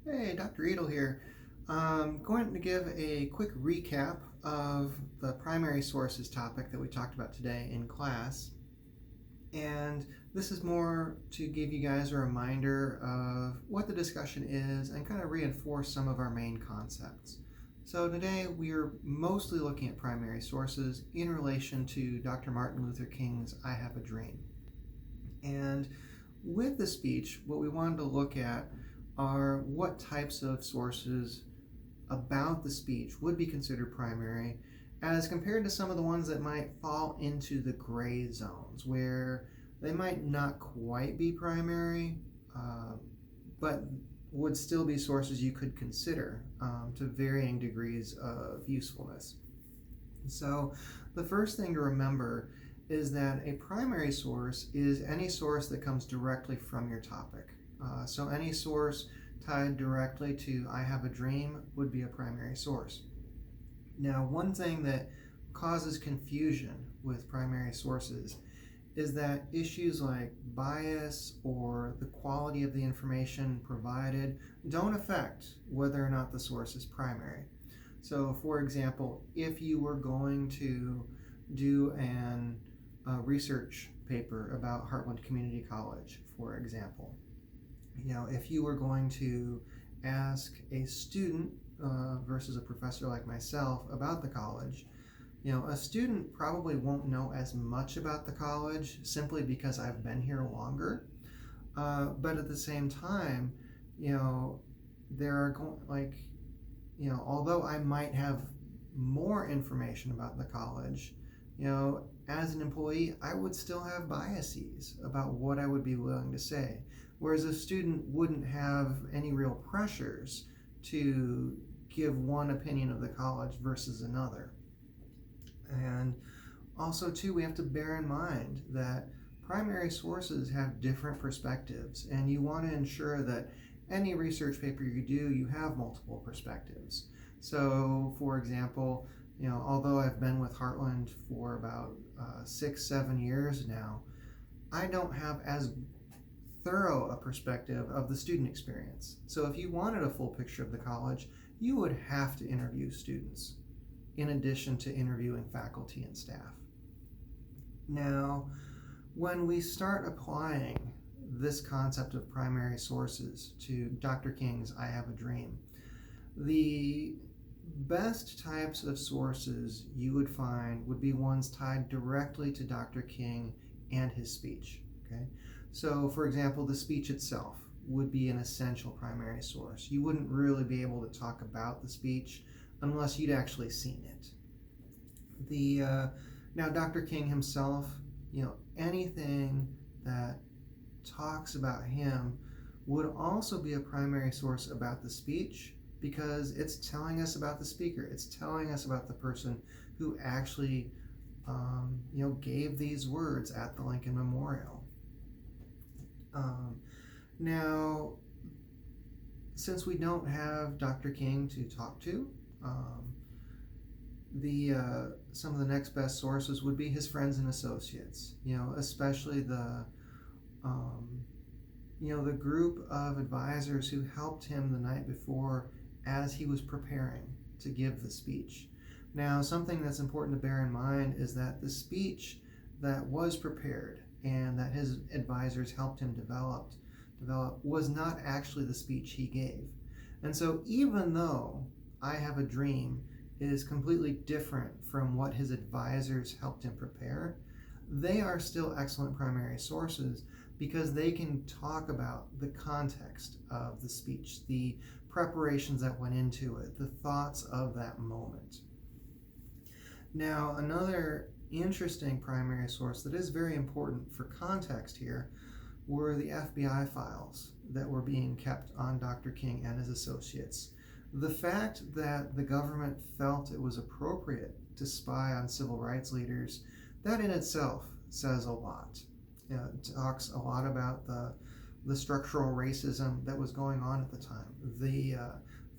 Hey, Dr. Edel here. I'm going to give a quick recap of the primary sources topic that we talked about today in class. And this is more to give you guys a reminder of what the discussion is and kind of reinforce some of our main concepts. So today we are mostly looking at primary sources in relation to Dr. Martin Luther King's I Have a Dream. And with the speech, what we wanted to look at are what types of sources about the speech would be considered primary as compared to some of the ones that might fall into the gray zones where they might not quite be primary, but would still be sources you could consider to varying degrees of usefulness. So the first thing to remember is that a primary source is any source that comes directly from your topic. So any source tied directly to I Have a Dream would be a primary source. Now, one thing that causes confusion with primary sources is that issues like bias or the quality of the information provided don't affect whether or not the source is primary. So, for example, if you were going to do a research paper about Heartland Community College, for example, if you were going to ask a student versus a professor like myself about the college, a student probably won't know as much about the college simply because I've been here longer. But at the same time, there are although I might have more information about the college, as an employee, I would still have biases about what I would be willing to say. Whereas a student wouldn't have any real pressures to give one opinion of the college versus another. And also, too, we have to bear in mind that primary sources have different perspectives, and you want to ensure that any research paper you do, you have multiple perspectives. So, for example, although I've been with Heartland for about 6-7 years now, I don't have as thorough a perspective of the student experience. So if you wanted a full picture of the college, you would have to interview students in addition to interviewing faculty and staff. Now, when we start applying this concept of primary sources to Dr. King's I Have a Dream, the best types of sources you would find would be ones tied directly to Dr. King and his speech. Okay? So, for example, the speech itself would be an essential primary source. You wouldn't really be able to talk about the speech unless you'd actually seen it. Now, Dr. King himself, anything that talks about him would also be a primary source about the speech because it's telling us about the speaker. It's telling us about the person who actually, gave these words at the Lincoln Memorial. Now, since we don't have Dr. King to talk to, some of the next best sources would be his friends and associates. Especially the group of advisors who helped him the night before as he was preparing to give the speech. Now, something that's important to bear in mind is that the speech that was prepared and that his advisors helped him develop was not actually the speech he gave. And so even though I Have a Dream is completely different from what his advisors helped him prepare, they are still excellent primary sources because they can talk about the context of the speech, the preparations that went into it, the thoughts of that moment. Now, another interesting primary source that is very important for context here were the FBI files that were being kept on Dr. King and his associates. The fact that the government felt it was appropriate to spy on civil rights leaders, that in itself says a lot. It talks a lot about the structural racism that was going on at the time,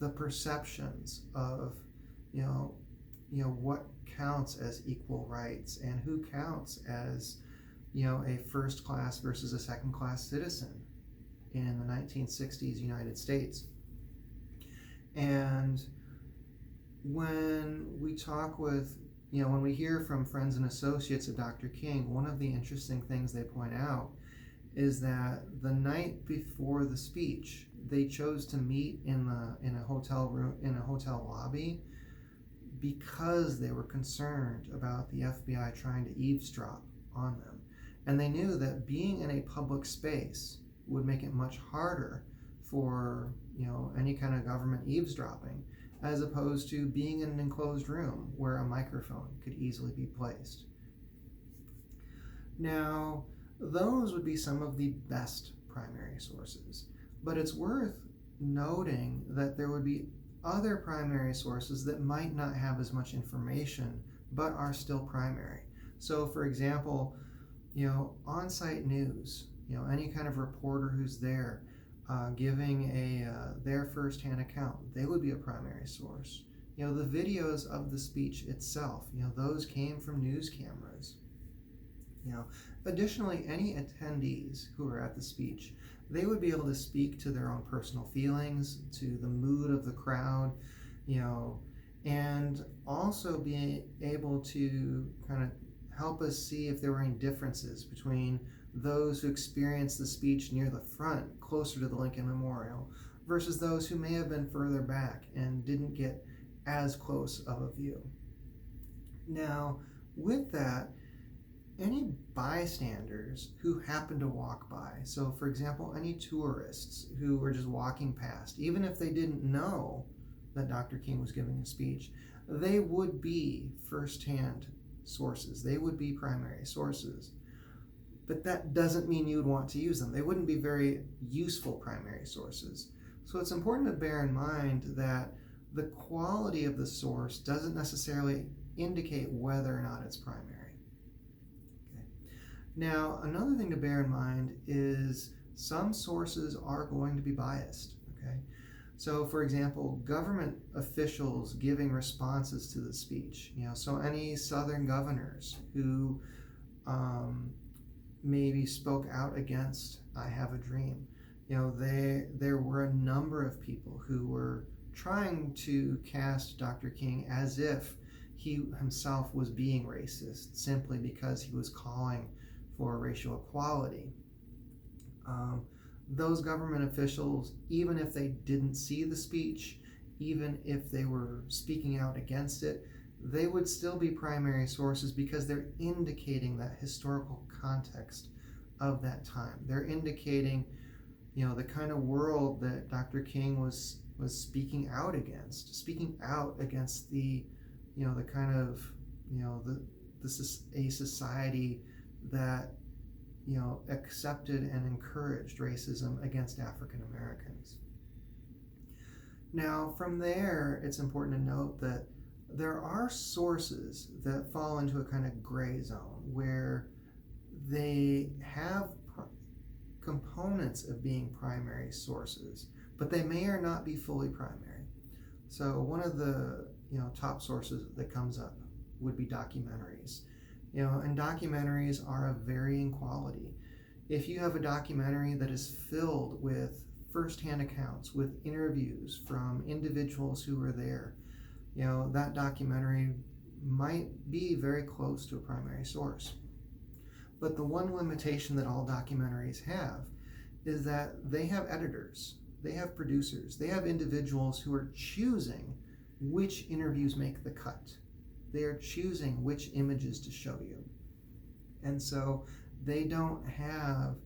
the perceptions of what counts as equal rights and who counts as a first class versus a second class citizen in the 1960s United States. And when we talk with, when we hear from friends and associates of Dr. King, one of the interesting things they point out is that the night before the speech, they chose to meet in a hotel room, in a hotel lobby, because they were concerned about the FBI trying to eavesdrop on them. And they knew that being in a public space would make it much harder for, any kind of government eavesdropping, as opposed to being in an enclosed room where a microphone could easily be placed. Now, those would be some of the best primary sources, but it's worth noting that there would be other primary sources that might not have as much information but are still primary. So for example, on-site news, any kind of reporter who's there giving their first-hand account, they would be a primary source. The videos of the speech itself, those came from news cameras. Additionally, any attendees who are at the speech, they would be able to speak to their own personal feelings, to the mood of the crowd, and also be able to kind of help us see if there were any differences between those who experienced the speech near the front, closer to the Lincoln Memorial, versus those who may have been further back and didn't get as close of a view. Now, with that, any bystanders who happen to walk by, so for example, any tourists who were just walking past, even if they didn't know that Dr. King was giving a speech, they would be first-hand sources. They would be primary sources. But that doesn't mean you would want to use them. They wouldn't be very useful primary sources. So it's important to bear in mind that the quality of the source doesn't necessarily indicate whether or not it's primary. Now, another thing to bear in mind is some sources are going to be biased, okay? So, for example, government officials giving responses to the speech, so any Southern governors who maybe spoke out against I Have a Dream, there were a number of people who were trying to cast Dr. King as if he himself was being racist simply because he was calling for racial equality. Those government officials, even if they didn't see the speech, even if they were speaking out against it, they would still be primary sources because they're indicating that historical context of that time. They're indicating, the kind of world that Dr. King was speaking out against the, the kind of, a society that accepted and encouraged racism against African Americans. Now, from there, it's important to note that there are sources that fall into a kind of gray zone where they have components of being primary sources, but they may or not be fully primary. So one of the top sources that comes up would be documentaries. And documentaries are of varying quality. If you have a documentary that is filled with first-hand accounts, with interviews from individuals who were there, that documentary might be very close to a primary source. But the one limitation that all documentaries have is that they have editors, they have producers, they have individuals who are choosing which interviews make the cut. They are choosing which images to show you. And so they don't have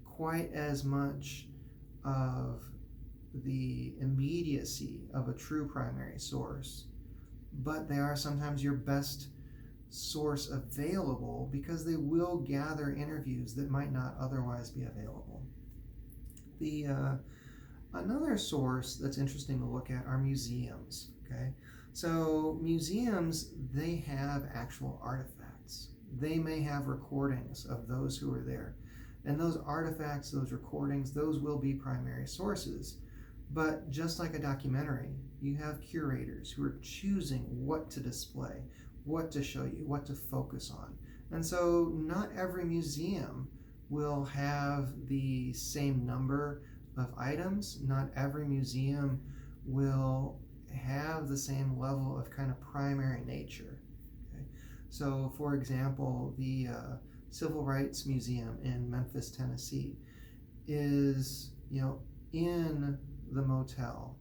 quite as much of the immediacy of a true primary source, but they are sometimes your best source available because they will gather interviews that might not otherwise be available. Another source that's interesting to look at are museums, okay? So museums, they have actual artifacts. They may have recordings of those who were there. And those artifacts, those recordings, those will be primary sources. But just like a documentary, you have curators who are choosing what to display, what to show you, what to focus on. And so not every museum will have the same number of items. Not every museum will have the same level of kind of primary nature. Okay? So, for example, the Civil Rights Museum in Memphis, Tennessee, is in the motel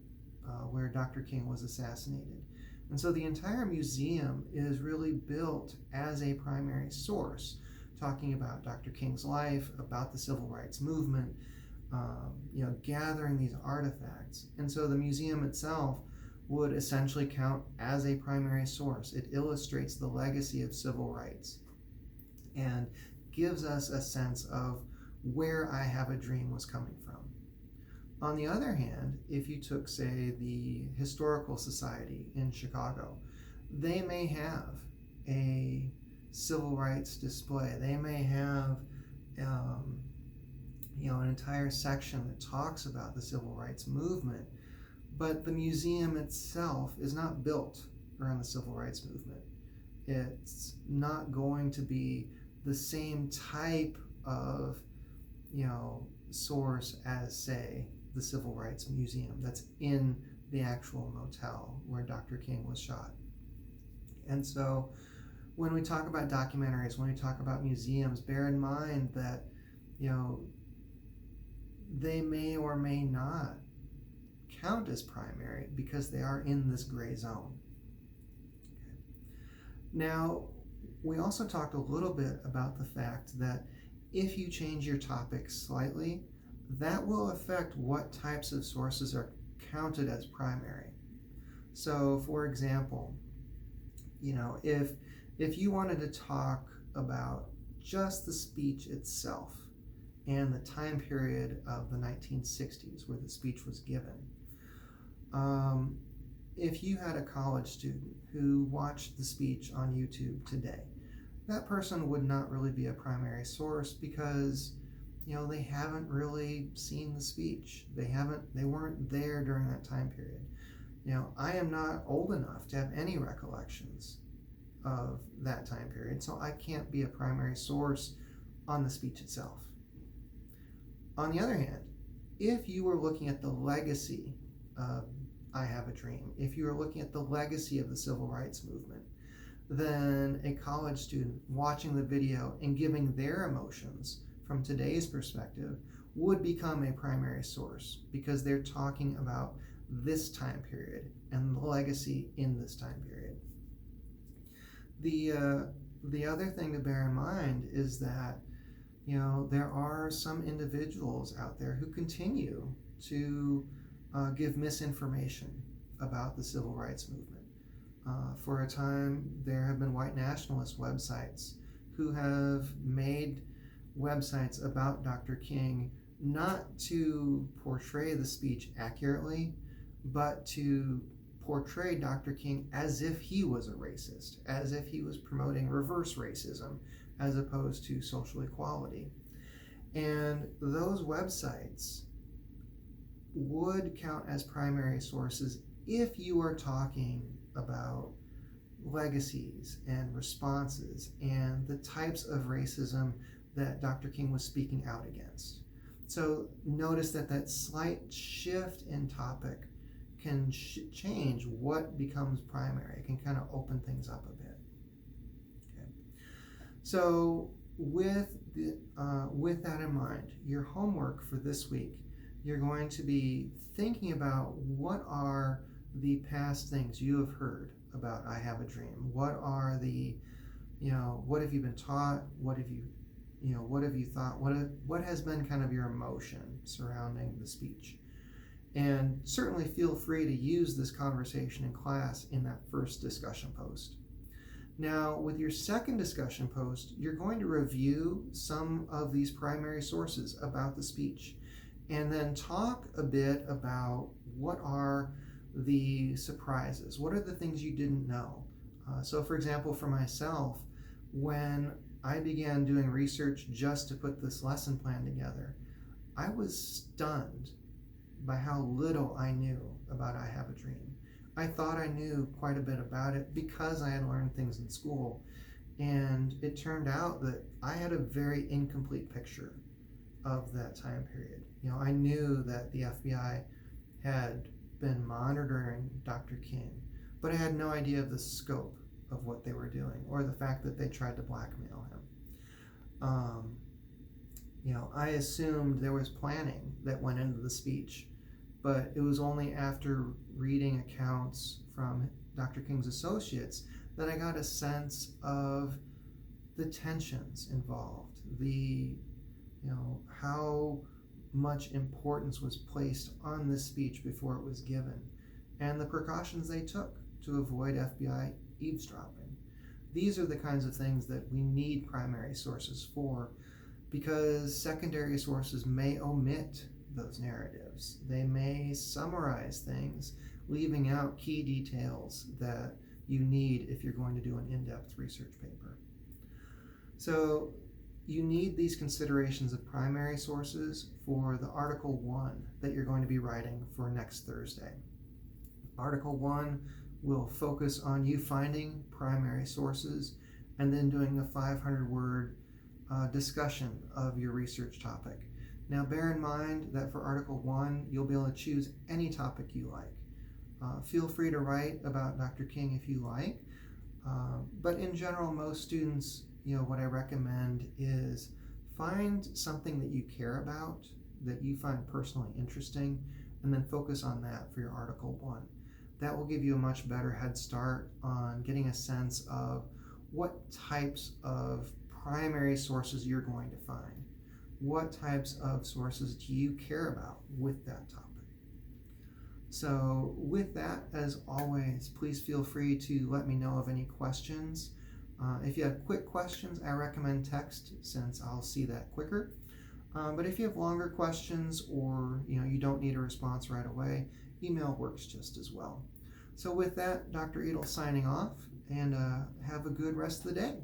where Dr. King was assassinated. And so the entire museum is really built as a primary source, talking about Dr. King's life, about the civil rights movement, gathering these artifacts. And so the museum itself would essentially count as a primary source. It illustrates the legacy of civil rights and gives us a sense of where I Have a Dream was coming from. On the other hand, if you took, say, the Historical Society in Chicago, they may have a civil rights display. They may have an entire section that talks about the civil rights movement, but the museum itself is not built around the civil rights movement. It's not going to be the same type of source as, say, the Civil Rights Museum that's in the actual motel where Dr. King was shot. And so when we talk about documentaries, when we talk about museums, bear in mind that they may or may not count as primary because they are in this gray zone. Okay. Now, we also talked a little bit about the fact that if you change your topic slightly, that will affect what types of sources are counted as primary. So, for example, if you wanted to talk about just the speech itself and the time period of the 1960s where the speech was given, if you had a college student who watched the speech on YouTube today, that person would not really be a primary source because they haven't really seen the speech. They weren't there during that time period. I am not old enough to have any recollections of that time period, so I can't be a primary source on the speech itself. On the other hand, if you were looking at the legacy of I Have a Dream, if you were looking at the legacy of the civil rights movement, then a college student watching the video and giving their emotions from today's perspective would become a primary source because they're talking about this time period and the legacy in this time period. The other thing to bear in mind is that there are some individuals out there who continue to give misinformation about the civil rights movement. For a time, there have been white nationalist websites who have made websites about Dr. King not to portray the speech accurately, but to portray Dr. King as if he was a racist, as if he was promoting reverse racism as opposed to social equality. And those websites would count as primary sources if you are talking about legacies and responses and the types of racism that Dr. King was speaking out against. So notice that slight shift in topic can change what becomes primary. It can kind of open things up a bit. Okay. So with that in mind, your homework for this week, you're going to be thinking about what are the past things you have heard about I Have a Dream. What are the, what have you been taught? What have you thought? What has been kind of your emotion surrounding the speech? And certainly feel free to use this conversation in class in that first discussion post. Now, with your second discussion post, you're going to review some of these primary sources about the speech and then talk a bit about what are the surprises. What are the things you didn't know? So for example, for myself, when I began doing research just to put this lesson plan together, I was stunned by how little I knew about I Have a Dream. I thought I knew quite a bit about it because I had learned things in school, and it turned out that I had a very incomplete picture of that time period. I knew that the FBI had been monitoring Dr. King, but I had no idea of the scope of what they were doing or the fact that they tried to blackmail him. I assumed there was planning that went into the speech, but it was only after reading accounts from Dr. King's associates that I got a sense of the tensions involved, how much importance was placed on this speech before it was given, and the precautions they took to avoid FBI eavesdropping. These are the kinds of things that we need primary sources for, because secondary sources may omit those narratives. They may summarize things, leaving out key details that you need if you're going to do an in-depth research paper. So you need these considerations of primary sources for the Article 1 that you're going to be writing for next Thursday. Article 1 will focus on you finding primary sources and then doing a 500-word discussion of your research topic. Now bear in mind that for Article 1, you'll be able to choose any topic you like. Feel free to write about Dr. King if you like, but in general, most students, what I recommend is find something that you care about, that you find personally interesting, and then focus on that for your Article 1. That will give you a much better head start on getting a sense of what types of primary sources you're going to find. What types of sources do you care about with that topic? So with that, as always, please feel free to let me know of any questions. If you have quick questions, I recommend text, since I'll see that quicker. But if you have longer questions, or you don't need a response right away, email works just as well. So with that, Dr. Edel signing off, and have a good rest of the day.